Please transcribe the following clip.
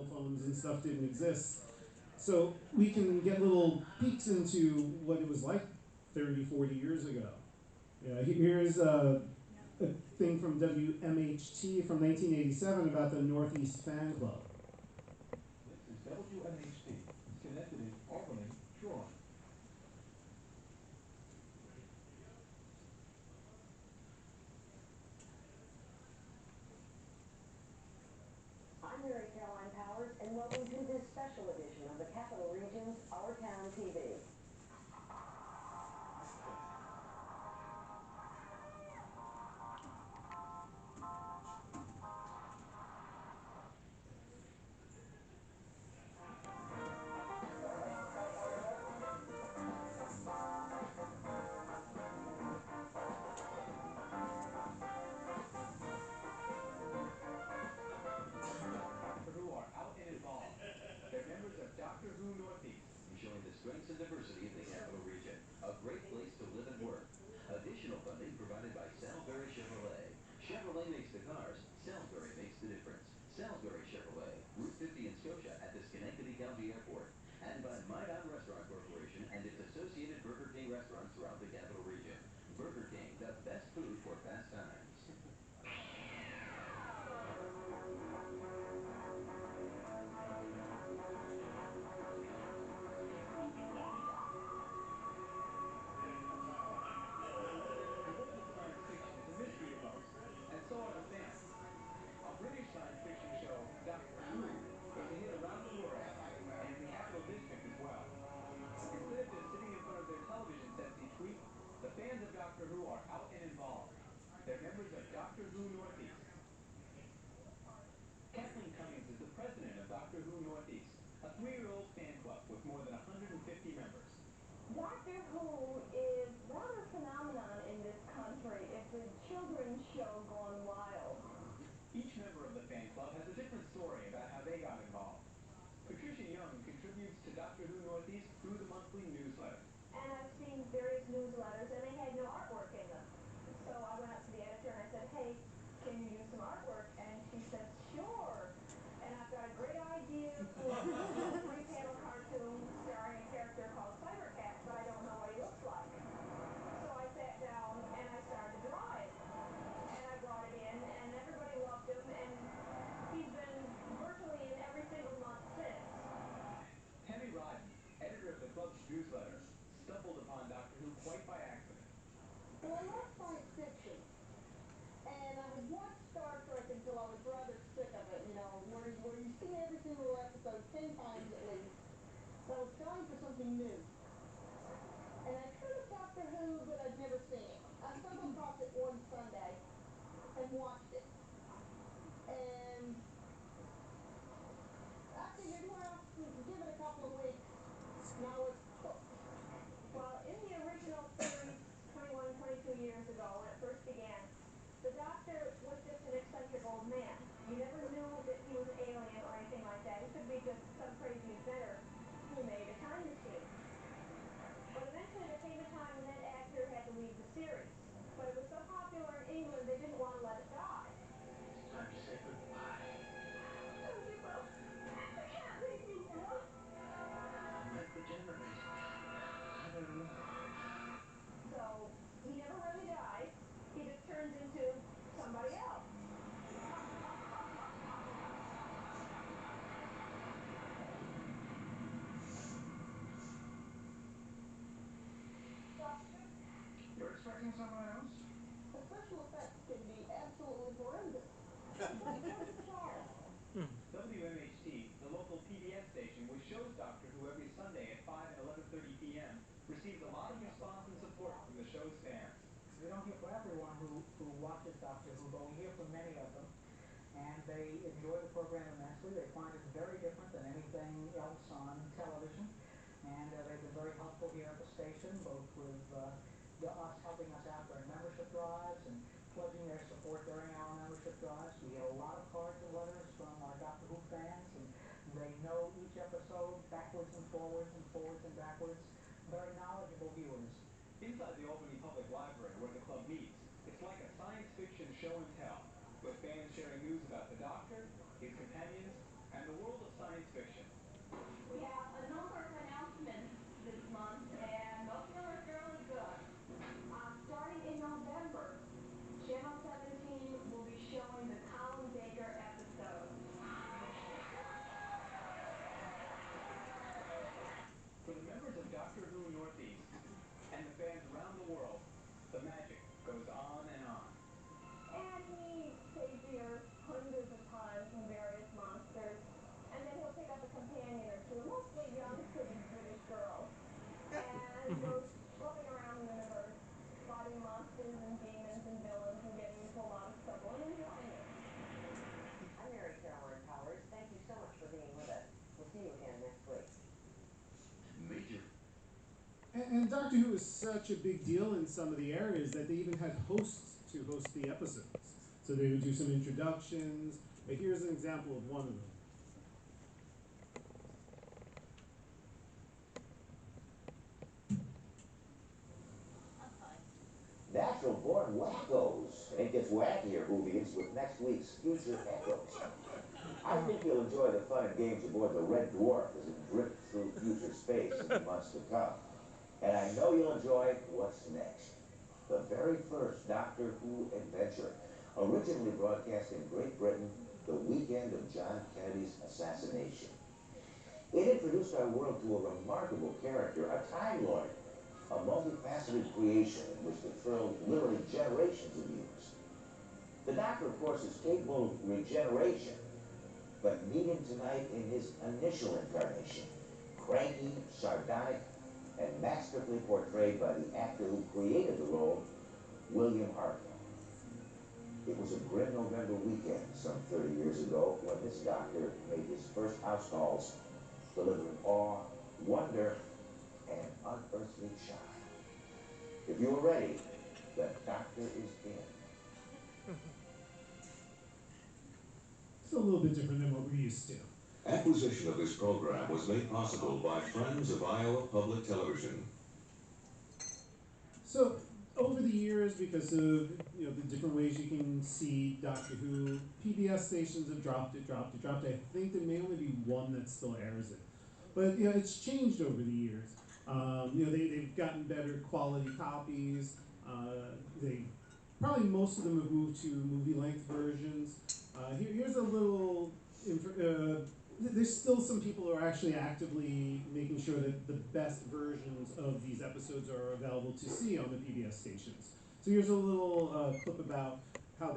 phones and stuff didn't exist. So we can get little peeks into what it was like 30, 40 years ago. Yeah, here's a thing from WMHT from 1987 about the Northeast Fan Club. This is WMHT, Schenectady, Albany, Troy. I'm Mary Caroline Powers, and welcome to this special edition of the Capital Region's Our Town TV. Who are out and involved. They're members of Doctor Who Northeast. Showing the strengths and diversity of the Capital Region. A great place to live and work. Additional funding provided by Salisbury Chevrolet. Chevrolet makes the cars. Salisbury makes the difference. Salisbury Chevrolet, Route 50 in Scotia at the Schenectady County Airport. And by Midon Restaurant Corporation and its associated Burger King restaurants throughout the Capital Region. Burger King, the best food for fast times. The world of science fiction is a mystery to most, and so are the fans. A British science fiction show, Doctor Who, is a hit around the world, and in the Capital District as well. Instead of just sitting in front of their television sets each week, the fans of Doctor Who are out and involved. They're members of Doctor Who Northeast. Kathleen Cummings is the president of Doctor Who Northeast, a 3-year-old fan club with more than 150 members. Doctor Who is rather a phenomenon in this country. It's a children's show gone wild. Each member of the fan club has a different story about how they got involved. Patricia Young contributes to Doctor Who Northeast through the monthly newsletter. And I've seen various newsletters, and they had no artwork in them. So I went up to the editor and I said, hey, can you use some artwork? And she says, sure. And I've got a great idea for a 3-panel cartoon starring a character called Cybercat, but I don't know what he looks like. So I sat down and I started to draw it. And I brought it in, and everybody loved him, and he's been virtually in every single month since. Tammy Ryden, editor of the club's newsletter, stumbled upon Doctor Who quite by accident. Well, I love science fiction, and I had watched Star Trek until I was rather sick of it, where you see every single episode 10 times at least. So I was dying for something new. And I'd heard of Doctor Who, but I'd never seen it. I stumbled across it one Sunday and watched it. And I figured, well, give it a couple of weeks, and I was hooked. Well, in the original series, 21, 22 years ago, when it first began, the Doctor was just an eccentric old man. You never knew that he was an alien or anything like that. He could be just some crazy inventor who made a time machine. But eventually there came a time when that actor had to leave the series. But it was so popular in England, they didn't want to let it die. It's time to say goodbye. Don't give up. I can't leave you here. Like the generators. I don't know. So he never really dies. He just turns into somebody else. Doctor, You're expecting someone else? the special effects can be absolutely horrendous. Just go to Charles. WMHT, the local PBS station which shows Doctor Who every Sunday at 5 and 11:30 p.m., receives a lot of response and support from the show's fans. We don't hear from everyone who watches Doctor Who, but we hear from many of them, and they enjoy the program immensely. They find it very different than anything else on television, and they've been very helpful here at the station, both with us helping us out during membership drives and pledging their support during our membership drives. We get a lot of cards and letters from our Doctor Who fans, and they know each episode backwards and forwards and forwards and backwards. Very knowledgeable viewers. Inside the Albany Public Library, where the club meets, it's like a science fiction show and tell, with fans sharing news about the Doctor, his companions, and the world of And Doctor Who is such a big deal in some of the areas that they even had hosts to host the episodes. So they would do some introductions. Here's an example of one of them. Natural born wackos. And it gets wackier, Whovians, with next week's Future Echoes. I think you'll enjoy the fun and games aboard the Red Dwarf as it drifts through future space in the months to come. And I know you'll enjoy what's next. The very first Doctor Who adventure, originally broadcast in Great Britain the weekend of John Kennedy's assassination. It introduced our world to a remarkable character, a Time Lord, a multifaceted creation which fulfilled literally generations of viewers. The Doctor, of course, is capable of regeneration, but meet him tonight in his initial incarnation, cranky, sardonic, and masterfully portrayed by the actor who created the role, William Hartnell. It was a grim November weekend some 30 years ago when this Doctor made his first house calls, delivering awe, wonder, and an unearthly charm. If you are ready, the Doctor is in. It's a little bit different than what we're used to. Acquisition of this program was made possible by Friends of Iowa Public Television. So over the years, because of the different ways you can see Doctor Who, PBS stations have dropped it. I think there may only be one that still airs it, but it's changed over the years. They've gotten better quality copies. Most of them have moved to movie-length versions. Here's a little. There's still some people who are actually actively making sure that the best versions of these episodes are available to see on the PBS stations. So here's a little clip about how they